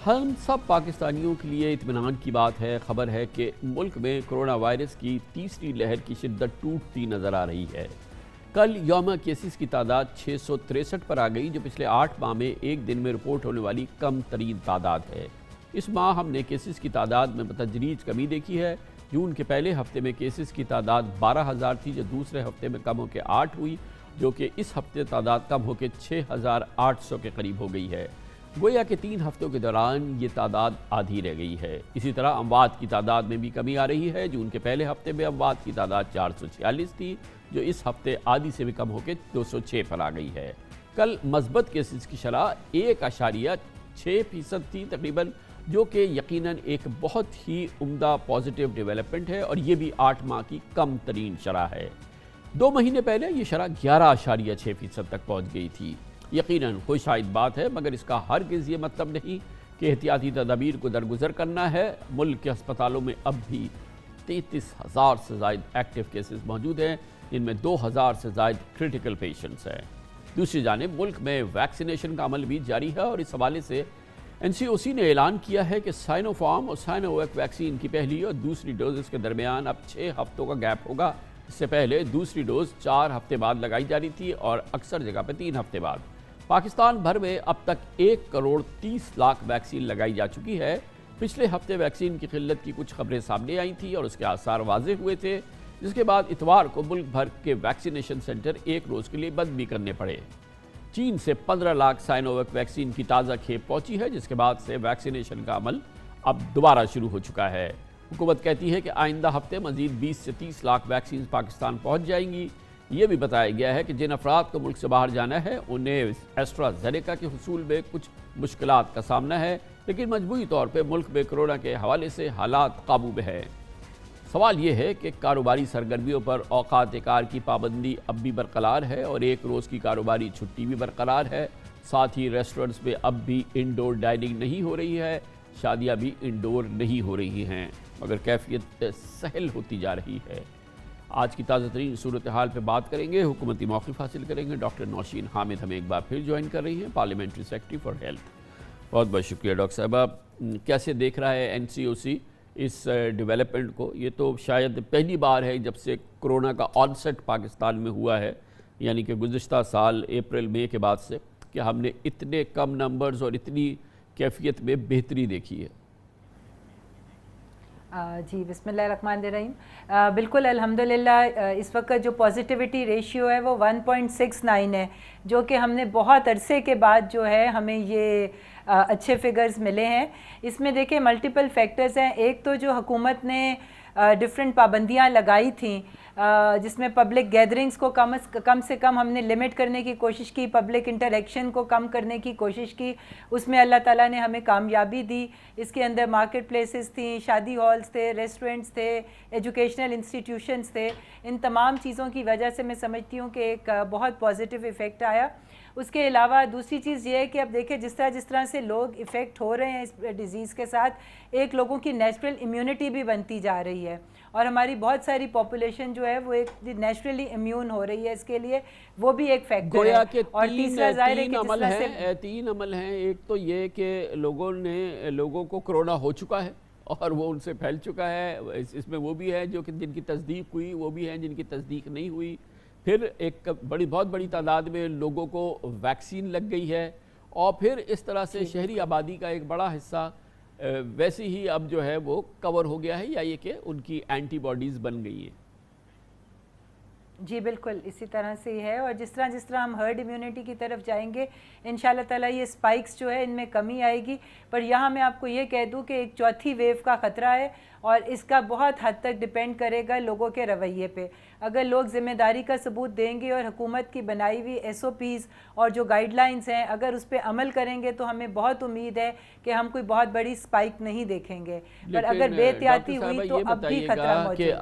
ہم سب پاکستانیوں کے لیے اطمینان کی بات ہے، خبر ہے کہ ملک میں کرونا وائرس کی تیسری لہر کی شدت ٹوٹتی نظر آ رہی ہے۔ کل یوم کیسز کی تعداد 663 پر آ گئی، جو پچھلے 8 ماہ میں ایک دن میں رپورٹ ہونے والی کم ترین تعداد ہے۔ اس ماہ ہم نے کیسز کی تعداد میں بتدریج کمی دیکھی ہے۔ جون کے پہلے ہفتے میں کیسز کی تعداد 12,000 تھی، جو دوسرے ہفتے میں کم ہو کے 8 ہوئی، جو کہ اس ہفتے تعداد کم ہو کے 6,800 کے قریب ہو گئی ہے۔ گویا کہ 3 ہفتوں کے دوران یہ تعداد آدھی رہ گئی ہے۔ اسی طرح اموات کی تعداد میں بھی کمی آ رہی ہے۔ جون کے پہلے ہفتے میں اموات کی تعداد 446 تھی، جو اس ہفتے آدھی سے بھی کم ہو کے 206 پر آ گئی ہے۔ کل مثبت کیسز کی شرح 1.6% تھی تقریباً، جو کہ یقیناً ایک بہت ہی عمدہ پازیٹیو ڈیولپمنٹ ہے، اور یہ بھی 8 ماہ کی کم ترین شرح ہے۔ 2 مہینے پہلے یہ شرح 11.6% تک پہنچ گئی تھی۔ یقیناً خوشائد بات ہے، مگر اس کا ہرگز یہ مطلب نہیں کہ احتیاطی تدابیر کو درگزر کرنا ہے۔ ملک کے ہسپتالوں میں اب بھی 33,000 سے زائد ایکٹیو کیسز موجود ہیں، جن میں 2,000 سے زائد کرٹیکل پیشنٹس ہیں۔ دوسری جانب ملک میں ویکسینیشن کا عمل بھی جاری ہے، اور اس حوالے سے NCOC نے اعلان کیا ہے کہ سائنو فارم اور سائنوویک ویکسین کی پہلی اور دوسری ڈوزز کے درمیان اب 6 ہفتوں کا گیپ ہوگا۔ اس سے پہلے دوسری ڈوز 4 ہفتے بعد لگائی جا رہی تھی، اور اکثر جگہ پہ 3 ہفتے بعد۔ پاکستان بھر میں اب تک 1,30,00,000 ویکسین لگائی جا چکی ہے۔ پچھلے ہفتے ویکسین کی قلت کی کچھ خبریں سامنے آئی تھیں، اور اس کے آثار واضح ہوئے تھے، جس کے بعد اتوار کو ملک بھر کے ویکسینیشن سینٹر ایک روز کے لیے بند بھی کرنے پڑے۔ چین سے 15 لاکھ سائنوویک ویکسین کی تازہ کھیپ پہنچی ہے، جس کے بعد سے ویکسینیشن کا عمل اب دوبارہ شروع ہو چکا ہے۔ حکومت کہتی ہے کہ آئندہ ہفتے مزید 20 سے 30 لاکھ ویکسین پاکستان پہنچ جائیں گی۔ یہ بھی بتایا گیا ہے کہ جن افراد کو ملک سے باہر جانا ہے، انہیں ایسٹرازینیکا کے حصول میں کچھ مشکلات کا سامنا ہے، لیکن مجموعی طور پہ ملک میں کورونا کے حوالے سے حالات قابو میں ہے۔ سوال یہ ہے کہ کاروباری سرگرمیوں پر اوقات کار کی پابندی اب بھی برقرار ہے، اور ایک روز کی کاروباری چھٹی بھی برقرار ہے۔ ساتھ ہی ریسٹورنٹس میں اب بھی انڈور ڈائننگ نہیں ہو رہی ہے، شادیاں بھی انڈور نہیں ہو رہی ہیں، مگر کیفیت سہل ہوتی جا رہی ہے۔ آج کی تازہ ترین صورتحال پہ بات کریں گے، حکومتی موقف حاصل کریں گے۔ ڈاکٹر نوشین حامد ہمیں ایک بار پھر جوائن کر رہی ہیں، پارلیمنٹری سیکرٹری فار ہیلتھ۔ بہت بہت شکریہ ڈاکٹر صاحبہ۔ کیسے دیکھ رہا ہے NCOC اس ڈیولپمنٹ کو؟ یہ تو شاید پہلی بار ہے جب سے کرونا کا آنسٹ پاکستان میں ہوا ہے، یعنی کہ گزشتہ سال اپریل مئی کے بعد سے، کہ ہم نے اتنے کم نمبرز اور اتنی کیفیت میں بہتری دیکھی ہے۔ جی بسم اللہ الرحمن الرحیم۔ بالکل الحمدللہ اس وقت جو پازیٹیوٹی ریشیو ہے وہ 1.69 ہے، جو کہ ہم نے بہت عرصے کے بعد جو ہے ہمیں یہ اچھے فگرز ملے ہیں۔ اس میں دیکھیں ملٹیپل فیکٹرز ہیں۔ ایک تو جو حکومت نے ڈفرینٹ پابندیاں لگائی تھیں، جس میں پبلک گیدرنگز کو کم سے کم ہم نے لمٹ کرنے کی کوشش کی، پبلک انٹریکشن کو کم کرنے کی کوشش کی، اس میں اللہ تعالیٰ نے ہمیں کامیابی دی۔ اس کے اندر مارکیٹ پلیسز تھیں، شادی ہالز تھے، ریسٹورنٹس تھے، ایجوکیشنل انسٹیٹیوشنز تھے۔ ان تمام چیزوں کی وجہ سے میں سمجھتی ہوں کہ ایک بہت پازیٹیو ایفیکٹ آیا۔ اس کے علاوہ دوسری چیز یہ ہے کہ اب دیکھیں جس طرح سے لوگ افیکٹ ہو رہے ہیں اس ڈیزیز کے ساتھ، ایک لوگوں کی نیچرل امیونٹی بھی بنتی جا رہی ہے، اور ہماری بہت ساری پاپولیشن جو ہے وہ ایک نیچرلی امیون ہو رہی ہے اس کے لیے، وہ بھی ایک فیکٹر ہے۔ اور تیسرا ظاہر ہے کہ جس طرح سے 3 عمل ہیں۔ ایک تو یہ کہ لوگوں کو کرونا ہو چکا ہے اور وہ ان سے پھیل چکا ہے، اس میں وہ بھی ہے جو کہ جن کی تصدیق ہوئی، وہ بھی ہیں جن کی تصدیق نہیں ہوئی۔ پھر ایک بہت بڑی تعداد میں لوگوں کو ویکسین لگ گئی ہے، اور پھر اس طرح سے شہری آبادی کا ایک بڑا حصہ ویسے ہی اب جو ہے وہ کور ہو گیا ہے، یا یہ کہ ان کی اینٹی باڈیز بن گئی ہیں۔ جی بالکل اسی طرح سے ہی ہے، اور جس طرح ہم ہرڈ امیونٹی کی طرف جائیں گے انشاءاللہ تعالیٰ یہ سپائکس جو ہے ان میں کمی آئے گی۔ پر یہاں میں آپ کو یہ کہہ دوں کہ ایک چوتھی ویو کا خطرہ ہے، اور اس کا بہت حد تک ڈیپینڈ کرے گا لوگوں کے رویے پہ۔ اگر لوگ ذمہ داری کا ثبوت دیں گے اور حکومت کی بنائی ہوئی SOPs اور جو گائیڈ لائنز ہیں اگر اس پہ عمل کریں گے تو ہمیں بہت امید ہے کہ ہم کوئی بہت بڑی سپائک نہیں دیکھیں گے، پر اگر بے احتیاطی ہوئی تو اب بھی خطرہ موجود ہے۔